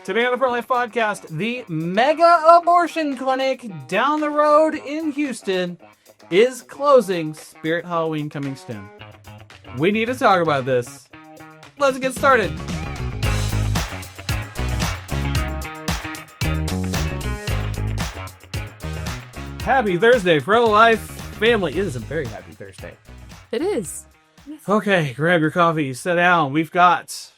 Today on the Pro Life Podcast, the mega abortion clinic down the road in Houston is closing. Spirit Halloween coming soon. We need to talk about this. Let's get started. Happy Thursday, Pro Life family. It is a very happy Thursday. It is. Okay, grab your coffee, sit down. We've got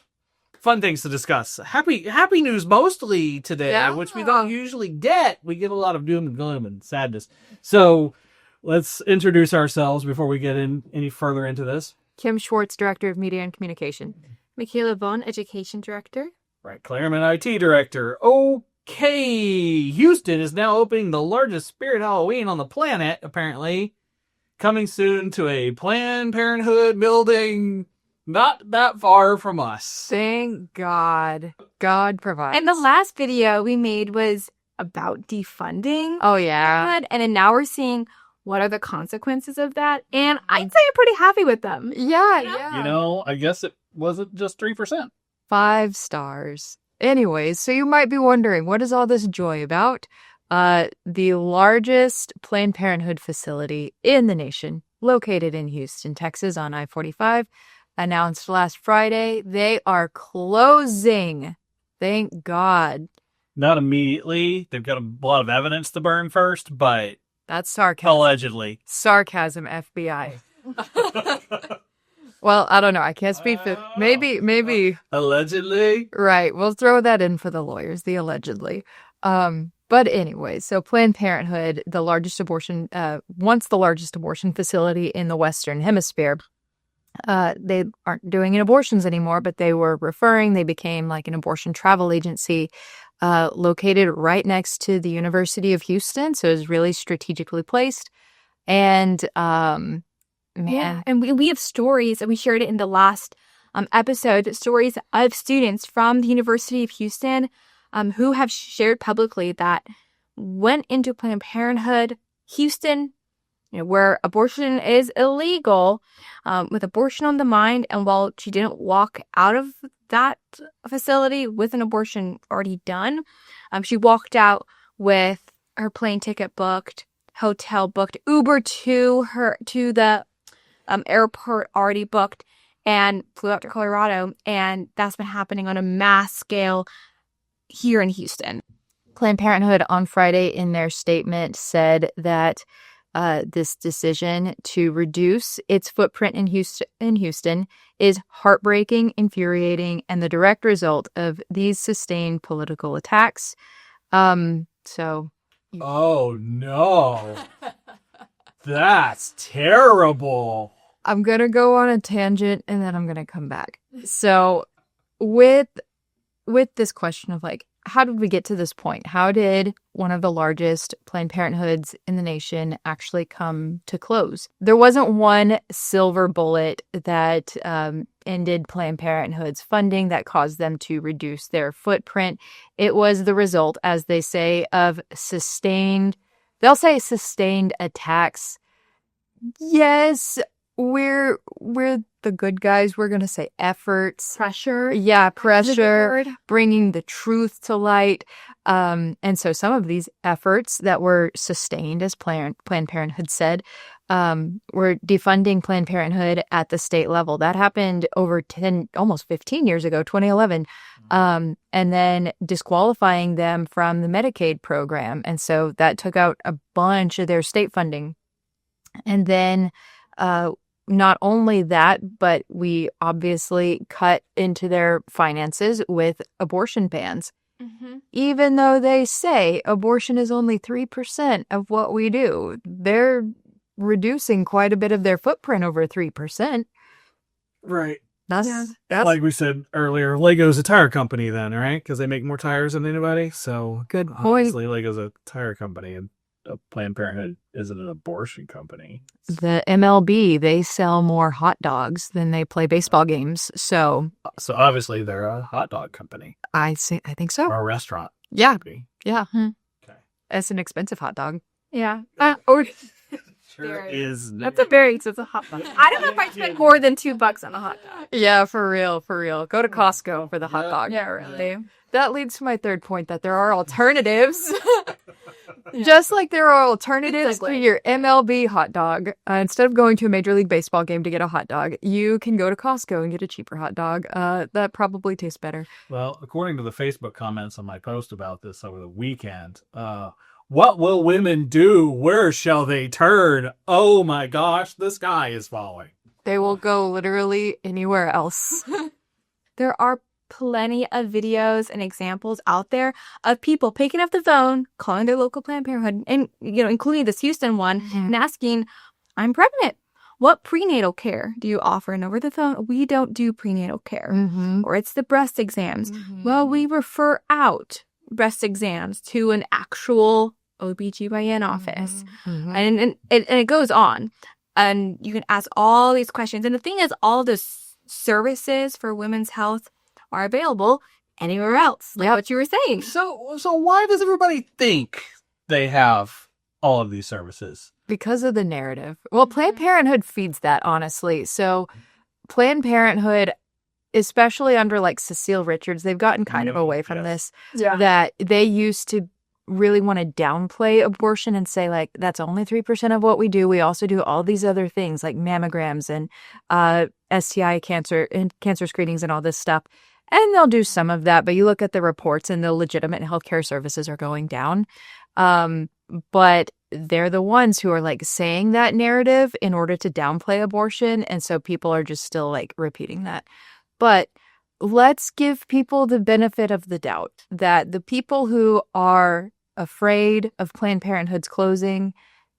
fun things to discuss. Happy news mostly today, which we don't usually get. We get a lot of doom and gloom and sadness. So let's introduce ourselves before we get in any further into this. Kim Schwartz, Director of Media and Communication. Michaela Vaughn, Education Director. Right, Clairman, IT Director. Okay, Houston is now opening the largest Spirit Halloween on the planet, apparently. Coming soon to a Planned Parenthood building not that far from us. Thank God. God provides. And the last video we made was about defunding. Oh, yeah. And then now we're seeing what are the consequences of that. And I'd say I'm pretty happy with them. Yeah. You know, I guess it wasn't just 3%. 5 stars. Anyways, so you might be wondering, what is all this joy about? The largest Planned Parenthood facility in the nation, located in Houston, Texas on I-45, announced last Friday they are closing. Thank God. Not immediately. They've got a lot of evidence to burn first, but That's sarcasm. allegedly. Sarcasm, FBI. Well, I don't know. I can't speak for... Maybe. Allegedly? Right. We'll throw that in for the lawyers, the allegedly. But anyway, so Planned Parenthood, once the largest abortion facility in the Western Hemisphere, they aren't doing abortions anymore, but they became like an abortion travel agency, located right next to the University of Houston. So it was really strategically placed. And, Yeah, and we have stories, and we shared it in the last episode, stories of students from the University of Houston who have shared publicly that went into Planned Parenthood, Houston, where abortion is illegal, with abortion on the mind. And while she didn't walk out of that facility with an abortion already done, she walked out with her plane ticket booked, hotel booked, Uber to the airport already booked, and flew out to Colorado. And that's been happening on a mass scale here in Houston. Planned Parenthood on Friday in their statement said that this decision to reduce its footprint in Houston is heartbreaking, infuriating, and the direct result of these sustained political attacks. Oh no. That's terrible. I'm going to go on a tangent and then I'm going to come back. So with this question of like, how did we get to this point? How did one of the largest Planned Parenthoods in the nation actually come to close? There wasn't one silver bullet that ended Planned Parenthood's funding that caused them to reduce their footprint. It was the result, as they say, of sustained attacks. Yes, we're the good guys. We're going to say efforts. Pressure. Yeah, pressure, bringing the truth to light. And so some of these efforts that were sustained, as Planned Parenthood said, were defunding Planned Parenthood at the state level. That happened over almost 15 years ago, 2011, and then disqualifying them from the Medicaid program. And so that took out a bunch of their state funding. And then not only that, but we obviously cut into their finances with abortion bans. Mm-hmm. Even though they say abortion is only 3% of what we do, they're reducing quite a bit of their footprint over 3%. Right. That's like we said earlier, Lego's a tire company then, right? Because they make more tires than anybody. So good point. Obviously, Lego's a tire company, and Planned Parenthood isn't an abortion company. The MLB, they sell more hot dogs than they play baseball games. So obviously they're a hot dog company. I think so. Or a restaurant. Yeah. Company. Yeah. Okay. It's an expensive hot dog. Yeah. Sure is. That's a very expensive hot dog. I don't know if I'd spend more than $2 on a hot dog. Yeah, for real. Go to Costco for the hot dog. Yeah, really. That leads to my third point that there are alternatives. Just like there are alternatives to your MLB hot dog. Instead of going to a Major League Baseball game to get a hot dog, you can go to Costco and get a cheaper hot dog. That probably tastes better. Well, according to the Facebook comments on my post about this over the weekend, what will women do? Where shall they turn? Oh my gosh, the sky is falling. They will go literally anywhere else. There are plenty of videos and examples out there of people picking up the phone, calling their local Planned Parenthood, and including this Houston one, and asking, "I'm pregnant. What prenatal care do you offer?" And over the phone, "We don't do prenatal care." Or it's the breast exams. Well, we refer out breast exams to an actual OBGYN office. And it goes on. And you can ask all these questions. And the thing is, all those services for women's health are available anywhere else. Like what you were saying. So why does everybody think they have all of these services? Because of the narrative. Well, Planned Parenthood feeds that, honestly. So Planned Parenthood, especially under like Cecile Richards, they've gotten kind of away from this. Yeah. That they used to really want to downplay abortion and say like, that's only 3% of what we do. We also do all these other things like mammograms and STI cancer and cancer screenings and all this stuff. And they'll do some of that, but you look at the reports and the legitimate healthcare services are going down. But they're the ones who are like saying that narrative in order to downplay abortion. And so people are just still like repeating that. But let's give people the benefit of the doubt that the people who are afraid of Planned Parenthood's closing,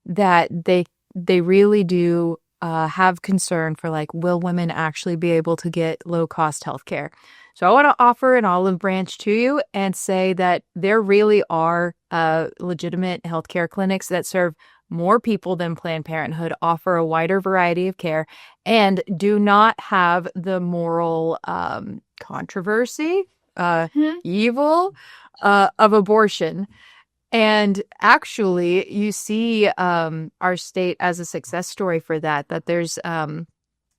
that they really do have concern for like, will women actually be able to get low cost healthcare? So I want to offer an olive branch to you and say that there really are legitimate healthcare clinics that serve more people than Planned Parenthood, offer a wider variety of care, and do not have the moral controversy, evil of abortion. And actually, you see our state as a success story for that there's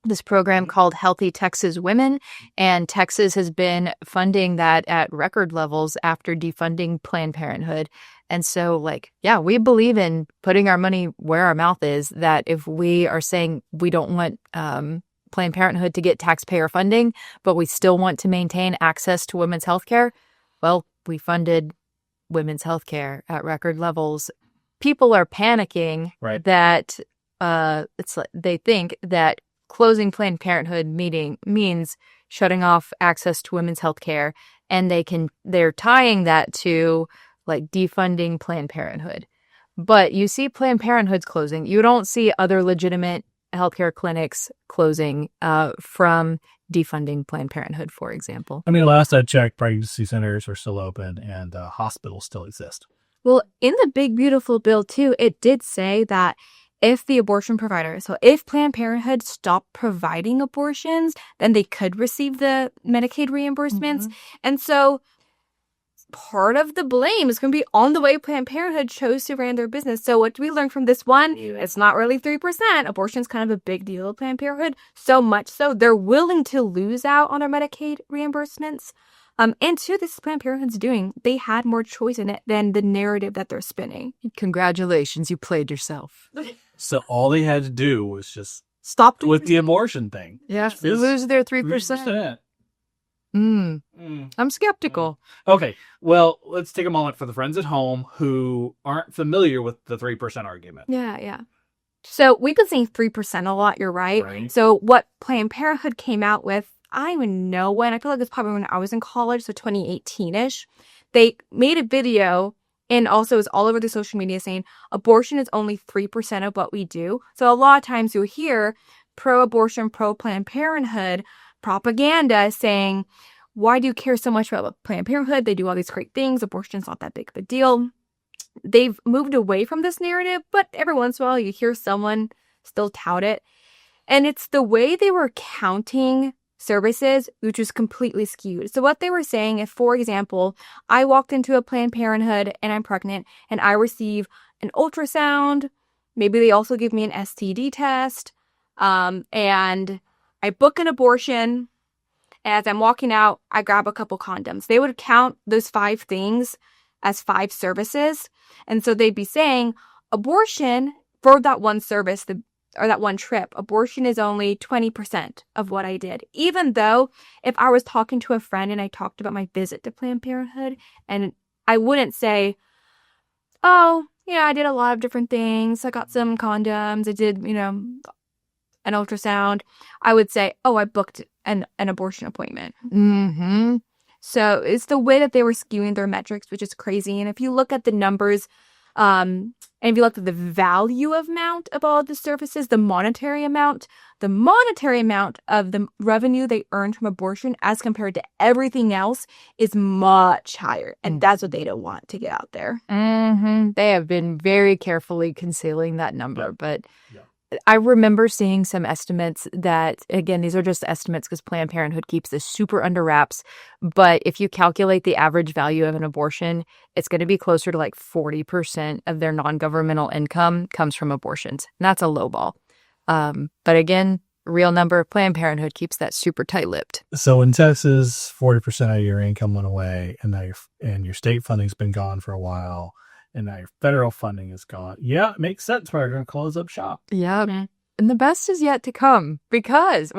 this program called Healthy Texas Women, and Texas has been funding that at record levels after defunding Planned Parenthood. And so, like, yeah, we believe in putting our money where our mouth is, that if we are saying we don't want Planned Parenthood to get taxpayer funding, but we still want to maintain access to women's health care, well, we funded women's health care at record levels. People are panicking that it's like they think that closing Planned Parenthood means shutting off access to women's health care, and they're tying that to like defunding Planned Parenthood. But you see Planned Parenthood's closing. You don't see other legitimate healthcare clinics closing from defunding Planned Parenthood, for example. I mean, last I checked, pregnancy centers are still open and hospitals still exist. Well, in the big, beautiful bill, too, it did say that if the abortion provider, so if Planned Parenthood stopped providing abortions, then they could receive the Medicaid reimbursements. And so part of the blame is going to be on the way Planned Parenthood chose to run their business. So what do we learn from this one? It's not really 3%. Abortion is kind of a big deal at Planned Parenthood. So much so they're willing to lose out on their Medicaid reimbursements. And to this Planned Parenthood's doing, they had more choice in it than the narrative that they're spinning. Congratulations, you played yourself. So all they had to do was just stop with the abortion thing. Yeah, lose their 3%. I'm skeptical. Okay, well, let's take a moment for the friends at home who aren't familiar with the 3% argument. Yeah. So we've been saying 3% a lot, you're right. So what Planned Parenthood came out with, I don't even know when. I feel like it's probably when I was in college, so 2018-ish. They made a video, and also it's all over the social media, saying abortion is only 3% of what we do. So a lot of times you'll hear pro-abortion, pro-Planned Parenthood propaganda saying, why do you care so much about Planned Parenthood? They do all these great things. Abortion's not that big of a deal. They've moved away from this narrative, but every once in a while you hear someone still tout it. And it's the way they were counting services, which was completely skewed. So what they were saying, if, for example, I walked into a Planned Parenthood and I'm pregnant and I receive an ultrasound, Maybe they also give me an STD test. And I book an abortion. And as I'm walking out, I grab a couple condoms. They would count those 5 things as 5 services. And so they'd be saying abortion for that one service, or that one trip, abortion is only 20% of what I did. Even though if I was talking to a friend and I talked about my visit to Planned Parenthood, and I wouldn't say, oh, yeah, I did a lot of different things. I got some condoms. I did, an ultrasound. I would say, oh, I booked an abortion appointment. Mm-hmm. So it's the way that they were skewing their metrics, which is crazy. And if you look at the numbers, and if you look at the value amount of all of the services, the monetary amount of the revenue they earned from abortion as compared to everything else is much higher. And that's what they don't want to get out there. Mm-hmm. They have been very carefully concealing that number. But I remember seeing some estimates that, again, these are just estimates because Planned Parenthood keeps this super under wraps. But if you calculate the average value of an abortion, it's going to be closer to like 40% of their non-governmental income comes from abortions. And that's a low ball. But again, real number, Planned Parenthood keeps that super tight-lipped. So in Texas, 40% of your income went away, and now your state funding's been gone for a while. And now your federal funding is gone. Yeah, it makes sense why you're going to close up shop. Yeah. Mm-hmm. And the best is yet to come because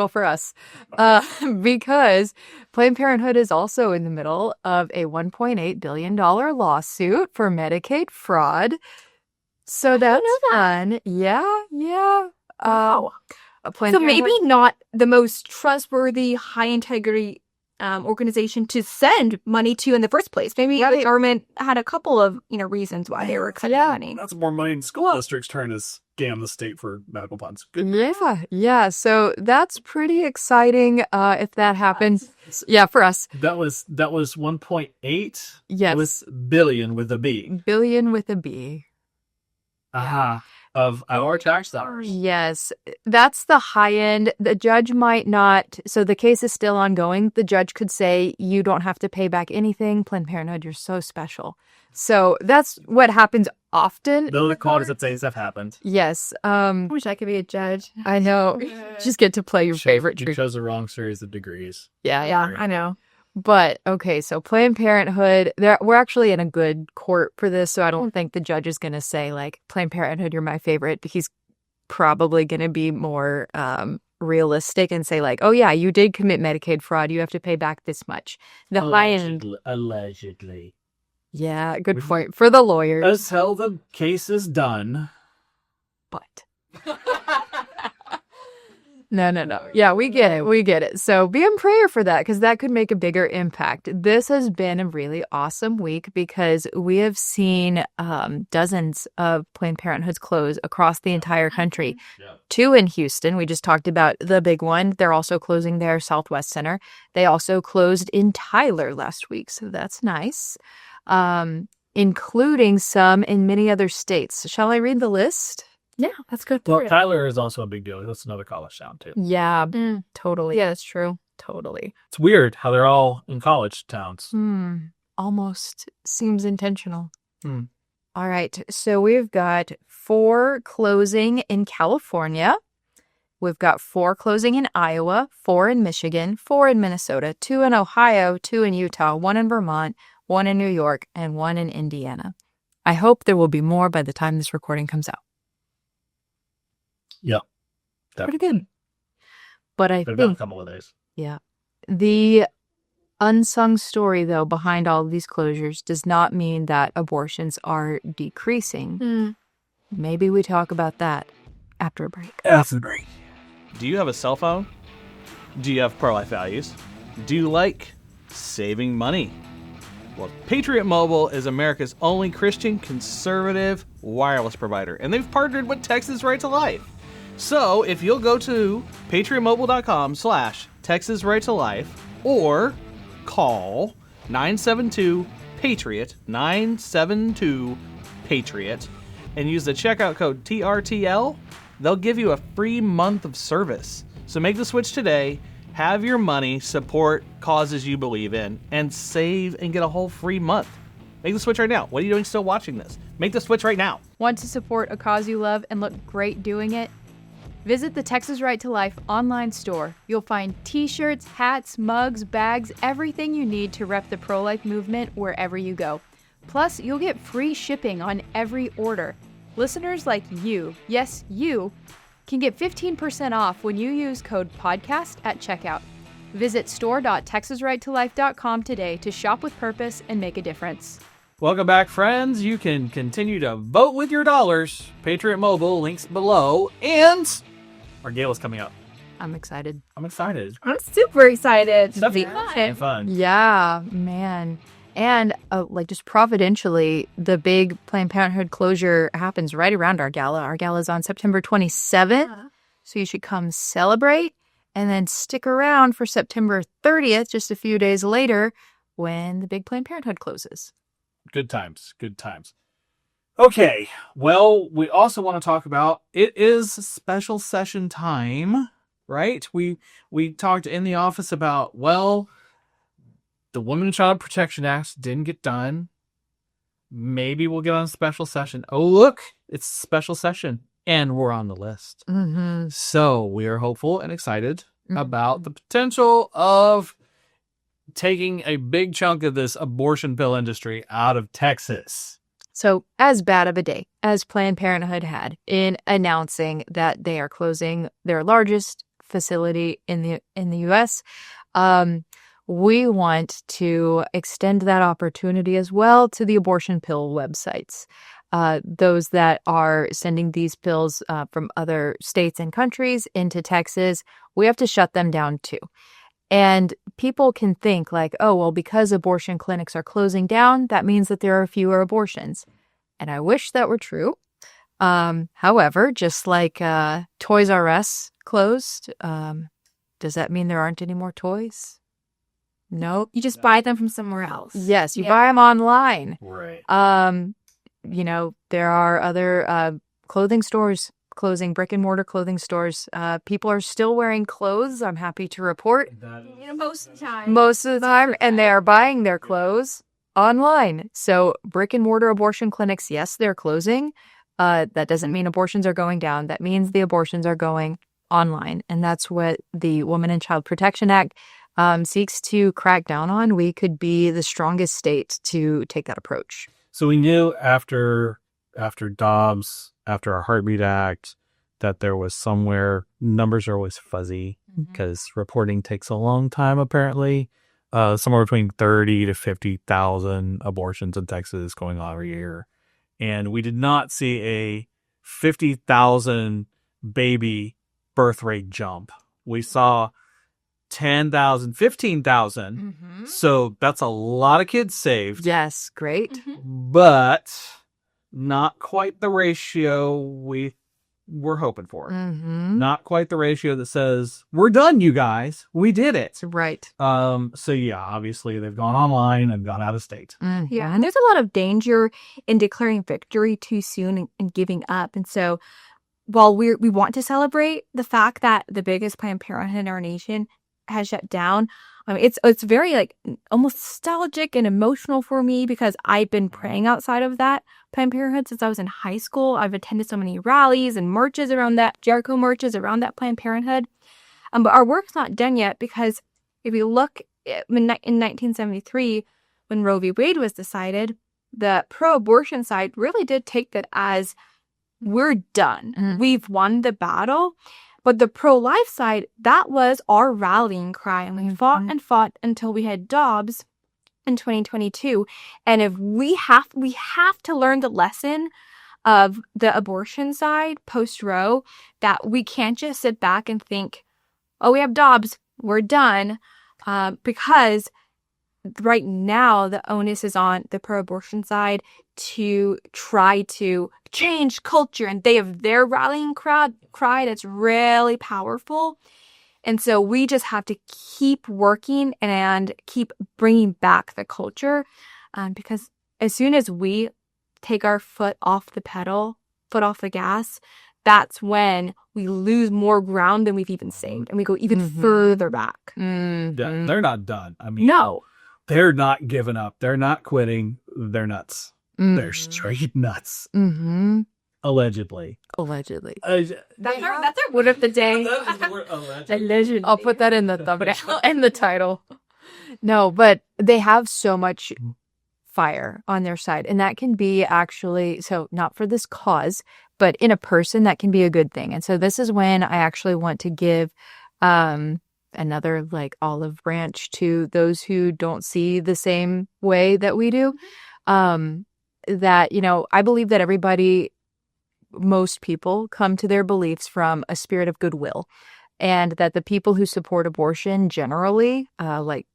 Planned Parenthood is also in the middle of a $1.8 billion lawsuit for Medicaid fraud. So that's fun. Yeah. Wow. So maybe not the most trustworthy, high-integrity organization to send money to in the first place. Maybe the government had a couple of reasons why they were cutting money. That's more money in school districts trying to scam the state for medical funds. Yeah. So that's pretty exciting if that happens. Yeah, for us. That was 1.8. Yes, it was billion with a B. Billion with a B. Of our tax dollars. Yes, that's the high end. The judge might not. So the case is still ongoing. The judge could say, you don't have to pay back anything. Planned Parenthood, you're so special. So that's what happens often. Those are called as say stuff happened. Yes. I wish I could be a judge. I know. Just get to play your favorite. You chose the wrong series of degrees. Yeah, I know. But, okay, so Planned Parenthood, we're actually in a good court for this, so I don't think the judge is going to say, like, Planned Parenthood, you're my favorite. He's probably going to be more realistic and say, like, oh, yeah, you did commit Medicaid fraud. You have to pay back this much. The high end. Allegedly. Yeah, good point. For the lawyers. Until the case is done. But. No. Yeah, we get it. So be in prayer for that because that could make a bigger impact. This has been a really awesome week because we have seen dozens of Planned Parenthoods close across the entire country. 2 in Houston. We just talked about the big one. They're also closing their Southwest Center. They also closed in Tyler last week, so that's nice. Including some in many other states. Shall I read the list? Yeah, that's good. Well, Tyler is also a big deal. That's another college town, too. Yeah, totally. Yeah, that's true. Totally. It's weird how they're all in college towns. Almost seems intentional. All right. So we've got 4 closing in California. We've got 4 closing in Iowa, 4 in Michigan, 4 in Minnesota, 2 in Ohio, 2 in Utah, 1 in Vermont, 1 in New York, and 1 in Indiana. I hope there will be more by the time this recording comes out. Yeah. Pretty good. But I think a couple of days. Yeah. The unsung story, though, behind all of these closures does not mean that abortions are decreasing. Maybe we talk about that after a break. After the break. Do you have a cell phone? Do you have pro-life values? Do you like saving money? Well, Patriot Mobile is America's only Christian conservative wireless provider, and they've partnered with Texas Right to Life. So if you'll go to patriotmobile.com/Texas Right to Life or call 972-PATRIOT, 972-PATRIOT, and use the checkout code TRTL, they'll give you a free month of service. So make the switch today, have your money support causes you believe in, and save and get a whole free month. Make the switch right now. What are you doing still watching this? Make the switch right now. Want to support a cause you love and look great doing it? Visit the Texas Right to Life online store. You'll find t-shirts, hats, mugs, bags, everything you need to rep the pro-life movement wherever you go. Plus, you'll get free shipping on every order. Listeners like you, yes, you, can get 15% off when you use code PODCAST at checkout. Visit store.texasrighttolife.com today to shop with purpose and make a difference. Welcome back, friends. You can continue to vote with your dollars. Patriot Mobile, links below. And our gala is coming up. I'm excited. I'm excited. I'm super excited. It's definitely fun. Yeah, man. And just providentially, the big Planned Parenthood closure happens right around our gala. Our gala is on September 27th. So you should come celebrate and then stick around for September 30th, just a few days later, when the big Planned Parenthood closes. Good times. Good times. Okay. Well, we also want to talk about, it is special session time, right? We talked in the office about, well, the Women and Child Protection Act didn't get done. Maybe we'll get on a special session. Oh, look, it's a special session. And we're on the list. Mm-hmm. So we are hopeful and excited about the potential of taking a big chunk of this abortion pill industry out of Texas. So as bad of a day as Planned Parenthood had in announcing that they are closing their largest facility in the U.S., we want to extend that opportunity as well to the abortion pill websites. Those that are sending these pills from other states and countries into Texas, we have to shut them down too. And people can think like, oh, well, because abortion clinics are closing down, that means that there are fewer abortions. And I wish that were true. However, just like Toys R Us closed, does that mean there aren't any more toys? Nope. You just buy them from somewhere else. Yes, you buy them online. Right. There are other clothing stores closing, brick-and-mortar clothing stores. People are still wearing clothes, I'm happy to report. Most of the time. Most of the time, and they are buying their clothes online. So brick-and-mortar abortion clinics, yes, they're closing. That doesn't mean abortions are going down. That means the abortions are going online. And that's what the Women and Child Protection Act seeks to crack down on. We could be the strongest state to take that approach. So we knew after Dobbs, after our Heartbeat Act, that there was somewhere, numbers are always fuzzy because reporting takes a long time, apparently. Somewhere between 30 to 50,000 abortions in Texas going on every year. And we did not see a 50,000 baby birth rate jump. We saw 10,000, 15,000. So that's a lot of kids saved. Yes, great. But not quite the ratio we were hoping for. Not quite the ratio that says, we're done, you guys. We did it. Right. So yeah, obviously they've gone online and gone out of state. Yeah, and there's a lot of danger in declaring victory too soon and giving up. And so while we want to celebrate the fact that the biggest Planned Parenthood in our nation has shut down, it's very almost nostalgic and emotional for me because I've been praying outside of that Planned Parenthood since I was in high school. I've attended so many rallies and marches around that, Jericho marches around that Planned Parenthood. But our work's not done yet because if you look in 1973, when Roe v. Wade was decided, the pro-abortion side really did take that as we're done. We've won the battle. But the pro-life side, that was our rallying cry. And we fought and fought until we had Dobbs in 2022. And if we have to learn the lesson of the abortion side post-Roe, that we can't just sit back and think, oh, we have Dobbs, we're done. Because right now the onus is on the pro-abortion side to try to change culture, and they have their rallying cry that's really powerful. And so we just have to keep working and keep bringing back the culture, because as soon as we take our foot off the pedal, foot off the gas, that's when we lose more ground than we've even saved, and we go even further back. Yeah, they're not done. I mean, no. They're not giving up. They're not quitting. they're nuts. Mm. They're straight nuts. Mm-hmm. Allegedly. That's our word of the day. Allegedly. I'll put that in the thumbnail and the title. No, but they have so much fire on their side. And that can be actually, so not for this cause, but in a person, that can be a good thing. And so this is when I actually want to give another like olive branch to those who don't see the same way that we do. That, you know, I believe that most people come to their beliefs from a spirit of goodwill, and that the people who support abortion generally, like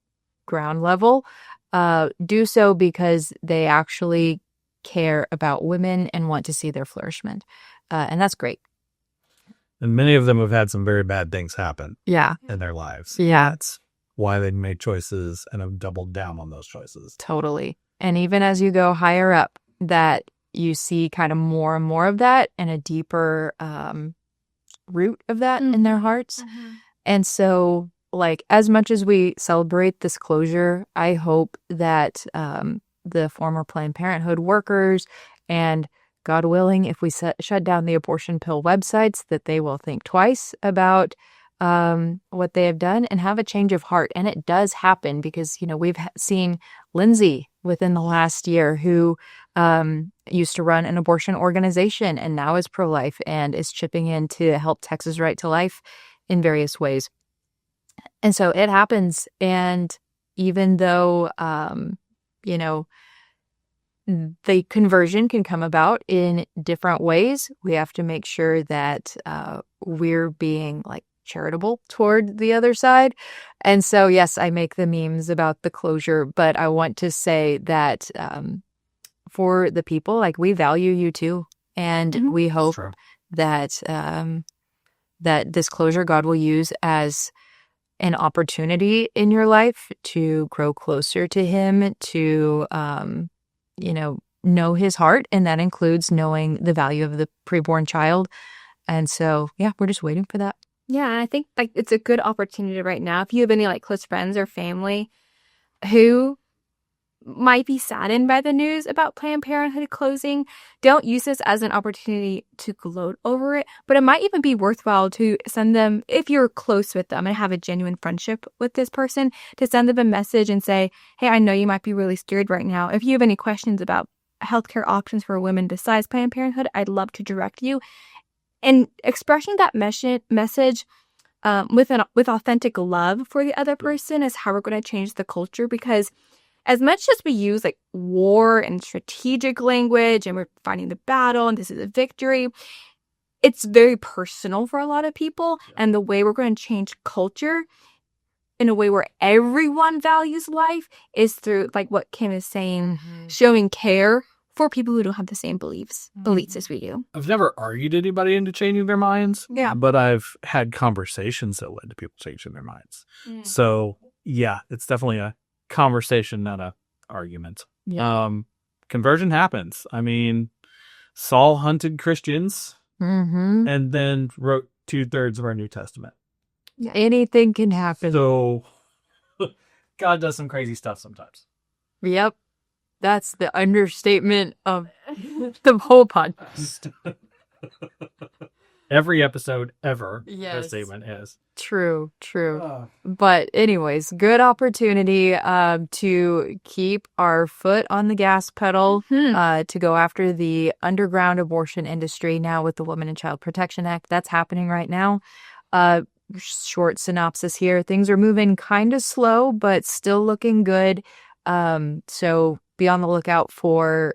ground level, do so because they actually care about women and want to see their flourishment. And that's great. And many of them have had some very bad things happen in their lives. Yeah. That's why they made choices and have doubled down on those choices. Totally. And even as you go higher up, that you see kind of more and more of that and a deeper root of that in their hearts. Mm-hmm. And so, like, as much as we celebrate this closure, I hope that the former Planned Parenthood workers and, God willing, if we shut down the abortion pill websites, that they will think twice about what they have done and have a change of heart. And it does happen because, you know, we've seen Lindsay within the last year who used to run an abortion organization and now is pro-life and is chipping in to help Texas Right to Life in various ways. And so it happens. And even though, you know, the conversion can come about in different ways, we have to make sure that we're being like charitable toward the other side. And so, yes, I make the memes about the closure, but I want to say that for the people, like, we value you too. And we hope that that this closure God will use as an opportunity in your life to grow closer to him, to, you know his heart. And that includes knowing the value of the preborn child. And so, yeah, we're just waiting for that. Yeah, and I think like it's a good opportunity right now. If you have any like close friends or family who might be saddened by the news about Planned Parenthood closing, don't use this as an opportunity to gloat over it. But it might even be worthwhile to send them, if you're close with them and have a genuine friendship with this person, to send them a message and say, hey, I know you might be really scared right now. If you have any questions about healthcare options for women besides Planned Parenthood, I'd love to direct you. And expressing that message with authentic love for the other person is how we're going to change the culture. Because as much as we use like war and strategic language and we're fighting the battle and this is a victory, it's very personal for a lot of people. And the way we're going to change culture in a way where everyone values life is through, like what Kim is saying, showing care for people who don't have the same beliefs as we do. I've never argued anybody into changing their minds, but I've had conversations that led to people changing their minds. So, yeah, it's definitely a conversation, not a argument. Conversion happens. I mean, Saul hunted Christians and then wrote 2/3 of our New Testament. Anything can happen. So God does some crazy stuff sometimes. Yep. That's the understatement of the whole podcast. Every episode ever, the statement is. True. But anyways, good opportunity to keep our foot on the gas pedal, to go after the underground abortion industry now with the Women and Child Protection Act. That's happening right now. Short synopsis here. Things are moving kind of slow, but still looking good. So be on the lookout for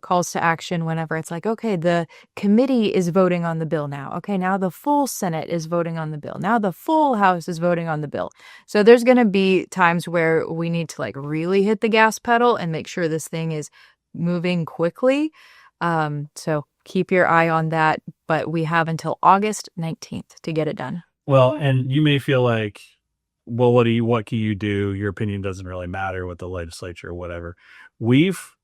calls to action whenever it's like, okay, the committee is voting on the bill now. Okay, now the full Senate is voting on the bill. Now the full House is voting on the bill. So there's going to be times where we need to like really hit the gas pedal and make sure this thing is moving quickly. So keep your eye on that. But we have until August 19th to get it done. Well, and you may feel like, well, what can you do? Your opinion doesn't really matter with the legislature or whatever. We've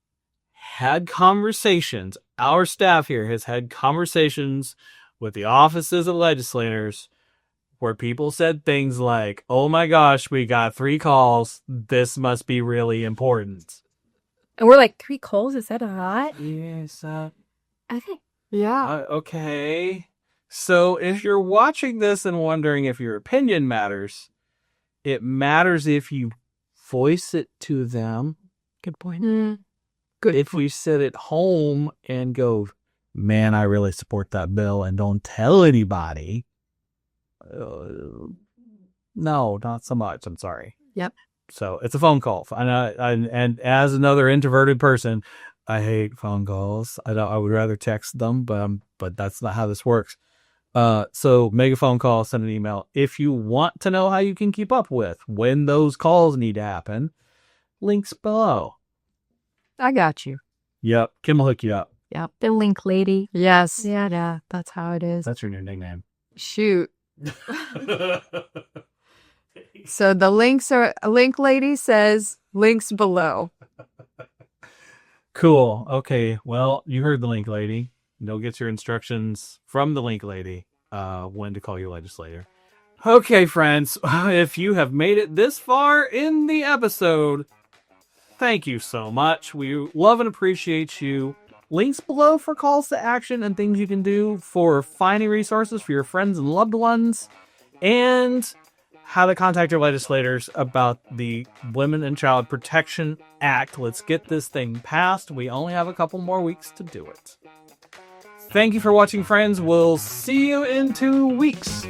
had conversations. Our staff here has had conversations with the offices of legislators where people said things like, oh my gosh, we got 3 calls. This must be really important. And we're like, 3 calls? Is that a lot? Yes. Okay. Yeah. Okay. So if you're watching this and wondering if your opinion matters, it matters if you voice it to them. Good point. Good. If we sit at home and go, man, I really support that bill, and don't tell anybody. No, not so much. I'm sorry. Yep. So it's a phone call. And as another introverted person, I hate phone calls. I would rather text them, but that's not how this works. So make a phone call, send an email. If you want to know how you can keep up with when those calls need to happen, links below. I got you. Yep. Kim will hook you up. Yep. The link lady. Yes. Yeah. That's how it is. That's your new nickname. Shoot. So the link lady says links below. Cool. Okay. Well, you heard the link lady. You'll get your instructions from the link lady when to call your legislator. Okay, friends. If you have made it this far in the episode, thank you so much. We love and appreciate you. Links below for calls to action and things you can do for finding resources for your friends and loved ones, and how to contact your legislators about the Women and Child Protection Act. Let's get this thing passed. We only have a couple more weeks to do it. Thank you for watching, friends. We'll see you in 2 weeks.